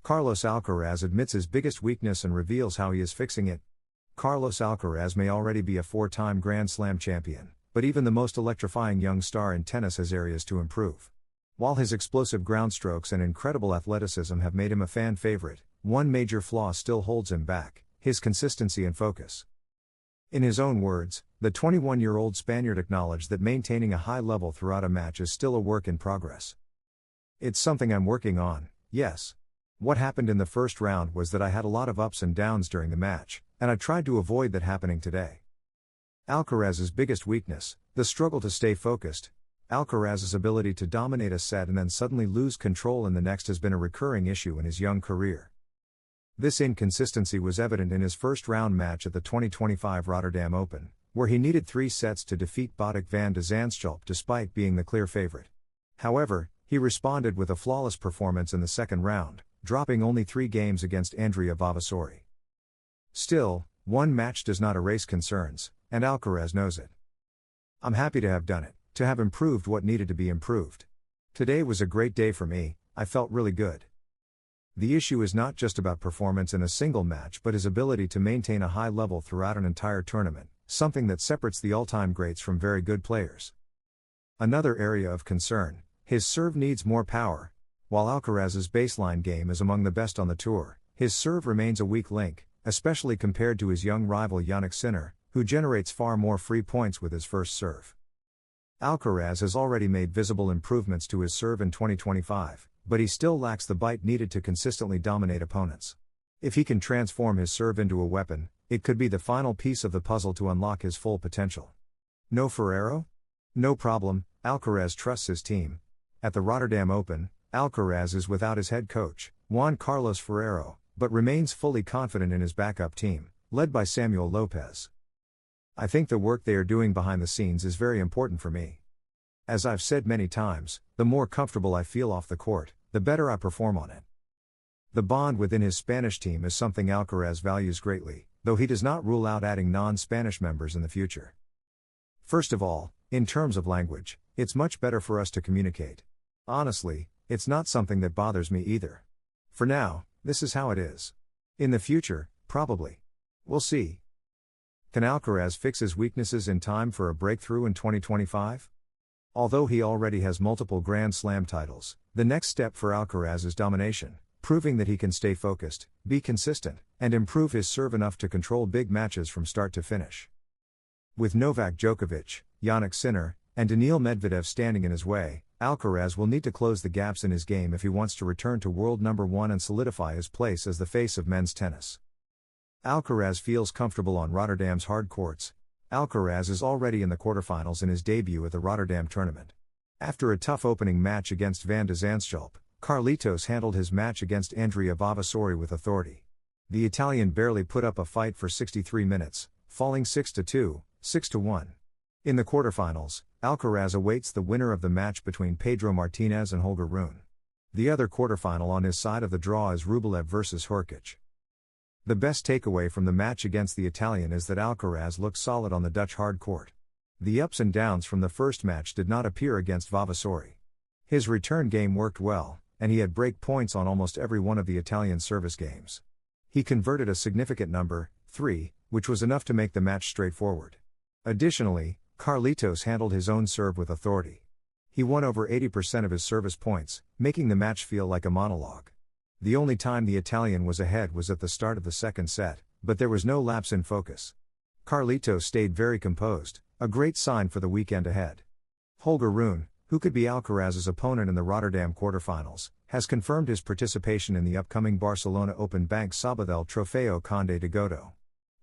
Carlos Alcaraz admits his biggest weakness and reveals how he is fixing it. Carlos Alcaraz may already be a 4-time Grand Slam champion, but even the most electrifying young star in tennis has areas to improve. While his explosive ground strokes and incredible athleticism have made him a fan favorite, one major flaw still holds him back: his consistency and focus. In his own words, the 21-year-old Spaniard acknowledged that maintaining a high level throughout a match is still a work in progress. "It's something I'm working on, yes. What happened in the first round was that I had a lot of ups and downs during the match, and I tried to avoid that happening today." Alcaraz's biggest weakness: the struggle to stay focused. Alcaraz's ability to dominate a set and then suddenly lose control in the next has been a recurring issue in his young career. This inconsistency was evident in his first-round match at the 2025 Rotterdam Open, where he needed 3 sets to defeat Botic van de Zandschulp despite being the clear favorite. However, he responded with a flawless performance in the second round, dropping only 3 games against Andrea Vavasori. Still, one match does not erase concerns, and Alcaraz knows it. "I'm happy to have done it, to have improved what needed to be improved. Today was a great day for me, I felt really good." The issue is not just about performance in a single match but his ability to maintain a high level throughout an entire tournament, something that separates the all-time greats from very good players. Another area of concern: his serve needs more power. While Alcaraz's baseline game is among the best on the tour, his serve remains a weak link, especially compared to his young rival Jannik Sinner, who generates far more free points with his first serve. Alcaraz has already made visible improvements to his serve in 2025, but he still lacks the bite needed to consistently dominate opponents. If he can transform his serve into a weapon, it could be the final piece of the puzzle to unlock his full potential. No Ferrero? No problem, Alcaraz trusts his team. At the Rotterdam Open, Alcaraz is without his head coach, Juan Carlos Ferrero, but remains fully confident in his backup team, led by Samuel Lopez. "I think the work they are doing behind the scenes is very important for me. As I've said many times, the more comfortable I feel off the court, the better I perform on it." The bond within his Spanish team is something Alcaraz values greatly, though he does not rule out adding non-Spanish members in the future. "First of all, in terms of language, it's much better for us to communicate. Honestly, it's not something that bothers me either. For now, this is how it is. In the future, probably. We'll see." Can Alcaraz fix his weaknesses in time for a breakthrough in 2025? Although he already has multiple Grand Slam titles, the next step for Alcaraz is domination, proving that he can stay focused, be consistent, and improve his serve enough to control big matches from start to finish. With Novak Djokovic, Jannik Sinner, and Daniil Medvedev standing in his way, Alcaraz will need to close the gaps in his game if he wants to return to world number 1 and solidify his place as the face of men's tennis. Alcaraz feels comfortable on Rotterdam's hard courts. Alcaraz is already in the quarterfinals in his debut at the Rotterdam tournament. After a tough opening match against Van de Zandschulp, Carlitos handled his match against Andrea Vavasori with authority. The Italian barely put up a fight for 63 minutes, falling 6-2, 6-1. In the quarterfinals, Alcaraz awaits the winner of the match between Pedro Martinez and Holger Rune. The other quarterfinal on his side of the draw is Rublev vs Hurkacz. The best takeaway from the match against the Italian is that Alcaraz looked solid on the Dutch hard court. The ups and downs from the first match did not appear against Vavasori. His return game worked well, and he had break points on almost every one of the Italian service games. He converted a significant number, 3, which was enough to make the match straightforward. Additionally, Carlitos handled his own serve with authority. He won over 80% of his service points, making the match feel like a monologue. The only time the Italian was ahead was at the start of the second set, but there was no lapse in focus. Carlitos stayed very composed, a great sign for the weekend ahead. Holger Rune, who could be Alcaraz's opponent in the Rotterdam quarterfinals, has confirmed his participation in the upcoming Barcelona Open Bank Sabadell Trofeo Conde de Godó.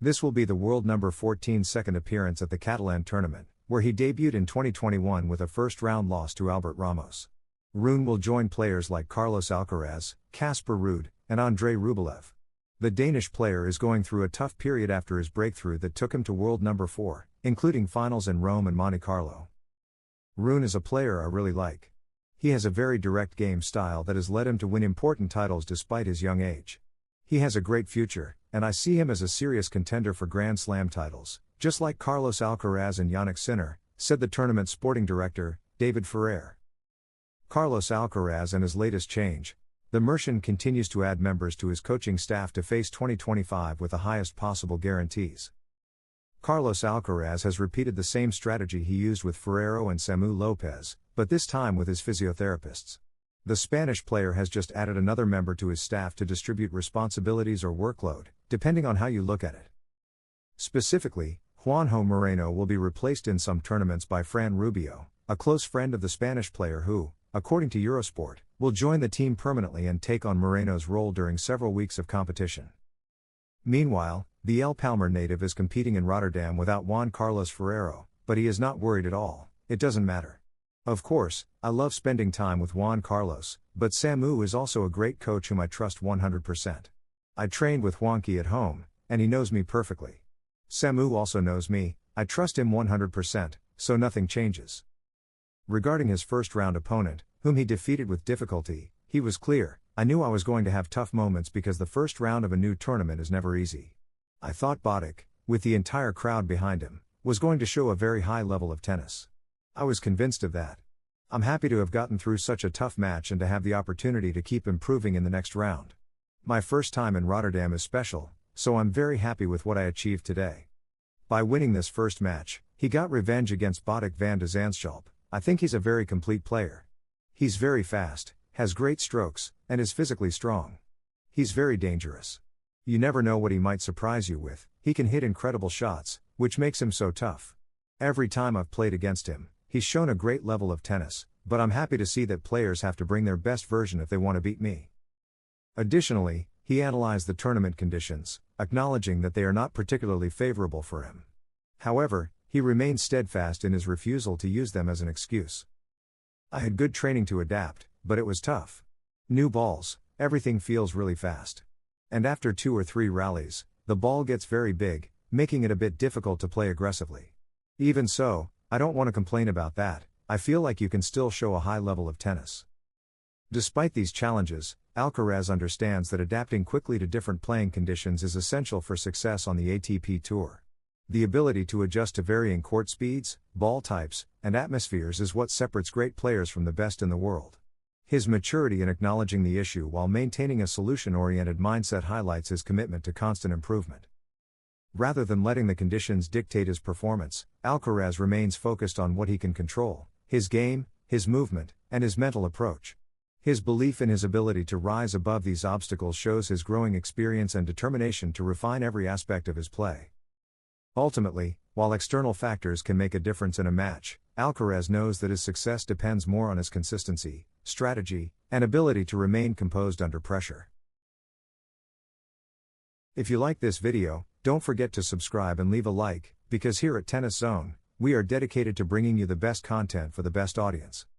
This will be the world number 14 second appearance at the Catalan tournament, where he debuted in 2021 with a first-round loss to Albert Ramos. Rune will join players like Carlos Alcaraz, Casper Ruud, and Andrei Rublev. The Danish player is going through a tough period after his breakthrough that took him to world number 4, including finals in Rome and Monte Carlo. Rune is a player I really like. He has a very direct game style that has led him to win important titles despite his young age. He has a great future, and I see him as a serious contender for Grand Slam titles, just like Carlos Alcaraz and Jannik Sinner, said the tournament's sporting director, David Ferrer. Carlos Alcaraz and his latest change. The Mercian continues to add members to his coaching staff to face 2025 with the highest possible guarantees. Carlos Alcaraz has repeated the same strategy he used with Ferrero and Samu Lopez, but this time with his physiotherapists. The Spanish player has just added another member to his staff to distribute responsibilities or workload, depending on how you look at it. Specifically, Juanjo Moreno will be replaced in some tournaments by Fran Rubio, a close friend of the Spanish player who, according to Eurosport, will join the team permanently and take on Moreno's role during several weeks of competition. Meanwhile, the El Palmar native is competing in Rotterdam without Juan Carlos Ferrero, but he is not worried at all. It doesn't matter. Of course, I love spending time with Juan Carlos, but Samu is also a great coach whom I trust 100%. I trained with Juanqui at home, and he knows me perfectly. Samu also knows me, I trust him 100%, so nothing changes. Regarding his first-round opponent, whom he defeated with difficulty, he was clear: I knew I was going to have tough moments because the first round of a new tournament is never easy. I thought Botic, with the entire crowd behind him, was going to show a very high level of tennis. I was convinced of that. I'm happy to have gotten through such a tough match and to have the opportunity to keep improving in the next round. My first time in Rotterdam is special, so I'm very happy with what I achieved today. By winning this first match, he got revenge against Botic van de Zandschulp. I think he's a very complete player. He's very fast, has great strokes, and is physically strong. He's very dangerous. You never know what he might surprise you with. He can hit incredible shots, which makes him so tough. Every time I've played against him, he's shown a great level of tennis, but I'm happy to see that players have to bring their best version if they want to beat me. Additionally, he analyzed the tournament conditions, acknowledging that they are not particularly favorable for him. However, he remained steadfast in his refusal to use them as an excuse. I had good training to adapt, but it was tough. New balls, everything feels really fast. And after 2 or 3 rallies, the ball gets very big, making it a bit difficult to play aggressively. Even so, I don't want to complain about that. I feel like you can still show a high level of tennis. Despite these challenges, Alcaraz understands that adapting quickly to different playing conditions is essential for success on the ATP Tour. The ability to adjust to varying court speeds, ball types, and atmospheres is what separates great players from the best in the world. His maturity in acknowledging the issue while maintaining a solution-oriented mindset highlights his commitment to constant improvement. Rather than letting the conditions dictate his performance, Alcaraz remains focused on what he can control: his game, his movement, and his mental approach. His belief in his ability to rise above these obstacles shows his growing experience and determination to refine every aspect of his play. Ultimately, while external factors can make a difference in a match, Alcaraz knows that his success depends more on his consistency, strategy, and ability to remain composed under pressure. If you like this video, don't forget to subscribe and leave a like, because here at Tennis Zone, we are dedicated to bringing you the best content for the best audience.